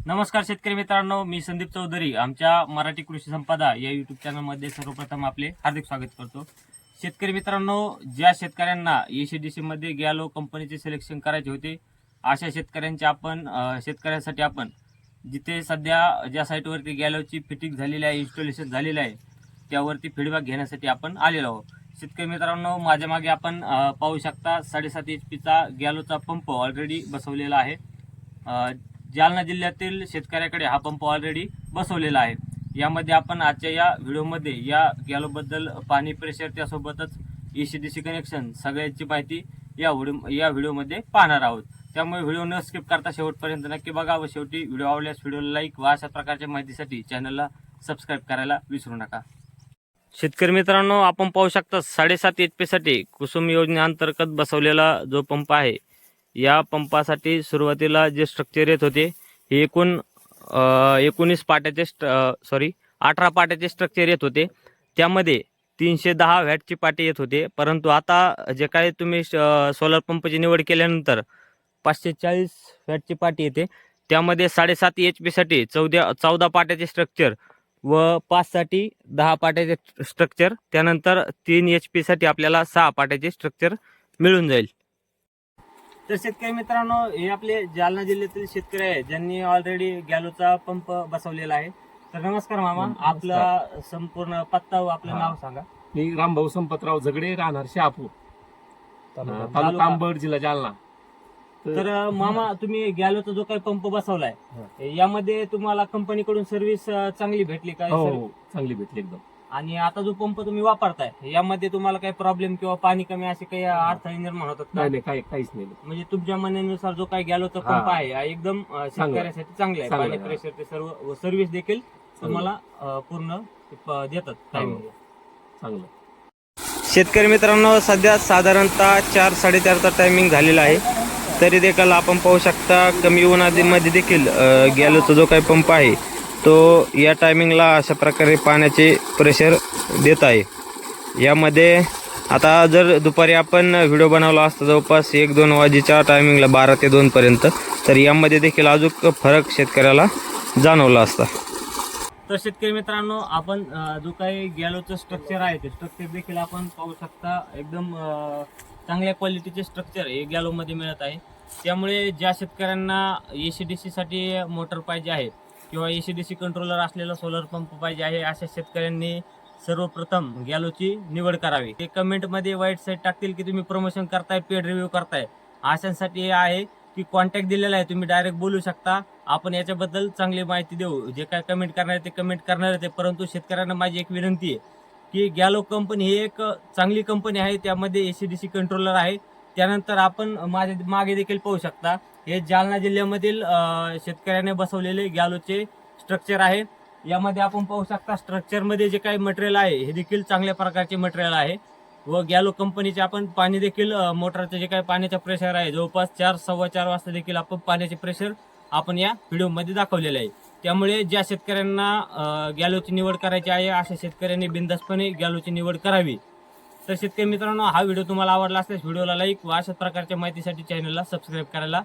नमस्कार शेतकरी मित्रांनो, मी संदीप चौधरी. आमच्या मराठी कृषी संपदा या यूट्यूब चॅनलमध्ये सर्वप्रथम आपले हार्दिक स्वागत करतो. शेतकरी मित्रांनो, ज्या शेतकऱ्यांना ECDC मध्ये गॅलो कंपनीचे सिलेक्शन करायचे होते, अशा शेतकऱ्यांसाठी आपण जिथे सध्या ज्या साईटवरती गॅलोची फिटिंग झालेली आहे, इन्स्टॉलेशन झालेलं आहे, त्यावरती फीडबॅक घेण्यासाठी आपण आलेलो आहोत. शेतकरी मित्रांनो, माझ्या मागे आपण पाहू शकता 7.5 HP गॅलोचा पंप ऑलरेडी बसवलेला आहे. जालना जिल्ह्यातील शेतकऱ्याकडे हा पंप ऑलरेडी बसवलेला आहे. यामध्ये आपण आजच्या या व्हिडिओमध्ये या गॅलोबद्दल पाणी प्रेशर त्यासोबतच ECDC कनेक्शन सगळ्याची माहिती या व्हिडिओमध्ये पाहणार आहोत. त्यामुळे व्हिडिओ न स्किप करता शेवटपर्यंत नक्की बघा व शेवटी व्हिडिओ आवडल्यास व्हिडिओला लाईक व अशा प्रकारच्या माहितीसाठी चॅनलला सबस्क्राईब करायला विसरू नका. शेतकरी मित्रांनो, आपण पाहू शकता 7.5 HP साठी कुसुम योजनेअंतर्गत बसवलेला जो पंप आहे, या पंपासाठी सुरुवातीला जे स्ट्रक्चर येत होते हे 19 पाट्याचे 18 पाट्याचे स्ट्रक्चर येत होते. त्यामध्ये 310 वॅटची पाटी येत होते. परंतु आता जे काही तुम्ही सोलर पंपची निवड केल्यानंतर 540 वॅटची पाटी येते. त्यामध्ये 7.5 HP साठी 14 पाट्याचे स्ट्रक्चर व 5 साठी 10 पाट्याचे स्ट्रक्चर, त्यानंतर 3 HP साठी आपल्याला 6 पाट्याचे स्ट्रक्चर मिळून जाईल. तर शेतकरी मित्रांनो, हे आपले जालना जिल्ह्यातील शेतकरी आहेत ज्यांनी ऑलरेडी गॅलोचा पंप बसवलेला आहे. तर नमस्कार मामा, आपला संपूर्ण पत्ता व आपलं नाव सांगा. मी रामभाऊ संपतराव झगडे, राहणार शहापूर, तालुका अंबड, जिल्हा जालना. तर मामा, तुम्ही गॅलोचा जो काही पंप बसवलाय, यामध्ये तुम्हाला कंपनीकडून सर्व्हिस चांगली भेटली का? हो, चांगली भेटली एकदम. आणि आता जो पंप तुम्ही वापरताय यामध्ये तुम्हाला काही प्रॉब्लेम किंवा पाणी कमी असे काही अडथळे निर्माण होतात का? नाही, काहीच नाही. म्हणजे तुमच्या म्हणण्यानुसार जो काही गॅलोचा पंप आहे हा एकदम शेतकऱ्यासाठी चांगला आहे. पाणी प्रेशर ते सर्व सर्व्हिस देखील तुम्हाला पूर्ण देतात चांगलं. शेतकरी मित्रांनो, सध्या साधारणतः 4-4:30चा टायमिंग झालेला आहे. तरी देखील आपण पाहू शकता कमी उन्हामध्ये देखील गॅलोचा जो काही पंप आहे तो या टायमिंगला अशा प्रकारे पाण्याचे प्रेशर देत आहे. यामध्ये आता जर दुपारी आपण व्हिडिओ बनवला असता जवळपास 1-2 वाजेच्या टायमिंगला 12 ते 2 पर्यंत, तर यामध्ये देखील अजून फरक शेतकऱ्याला जाणवला असता. तर शेतकरी मित्रांनो, आपण जो काही गॅलोचं स्ट्रक्चर आहे ते स्ट्रक्चर देखील आपण पाहू शकता. एकदम चांगल्या क्वालिटीचे स्ट्रक्चर हे गॅलोमध्ये मिळत आहे. त्यामुळे ज्या शेतकऱ्यांना ECDC साठी मोटर पाहिजे आहे किंवा ECDC कंट्रोलर असलेला सोलर पंप पाहिजे आहे, अशा शेतकऱ्यांनी सर्वप्रथम गॅलोची निवड करावी. ते कमेंटमध्ये वाईट साईड टाकतील की तुम्ही प्रमोशन करताय, पेड रिव्ह्यू करताय. अशांसाठी हे आहे की कॉन्टॅक्ट दिलेला आहे, तुम्ही डायरेक्ट बोलू शकता. आपण याच्याबद्दल चांगली माहिती देऊ. जे काय कमेंट करणार आहे ते कमेंट करणार आहे. परंतु शेतकऱ्यांना माझी एक विनंती आहे की गॅलो कंपनी ही एक चांगली कंपनी आहे. त्यामध्ये ECDC कंट्रोलर आहे. त्यानंतर आपण माझ्या मागे देखील पाहू शकता, हे जालना जिल्ह्यामधील शेतकऱ्याने बसवलेले गॅलोचे स्ट्रक्चर आहे. यामध्ये आपण पाहू शकता स्ट्रक्चरमध्ये जे काही मटेरियल आहे हे देखील चांगल्या प्रकारचे मटेरियल आहे. व गॅलो कंपनीचे आपण पाणी देखील मोटरचे जे काही पाण्याचा प्रेशर आहे जवळपास 4-4:15 वाजता देखील आपण पाण्याचे प्रेशर आपण या व्हिडिओमध्ये दाखवलेले आहे. त्यामुळे ज्या शेतकऱ्यांना गॅलोची निवड करायची आहे अशा शेतकऱ्यांनी बिनधास्तपणे गॅलोची निवड करावी. तर शेतकरी मित्रांनो, हा व्हिडिओ तुम्हाला आवडला असल्यास व्हिडिओला लाईक व अशाच प्रकारच्या माहितीसाठी चॅनलला सबस्क्राईब करायला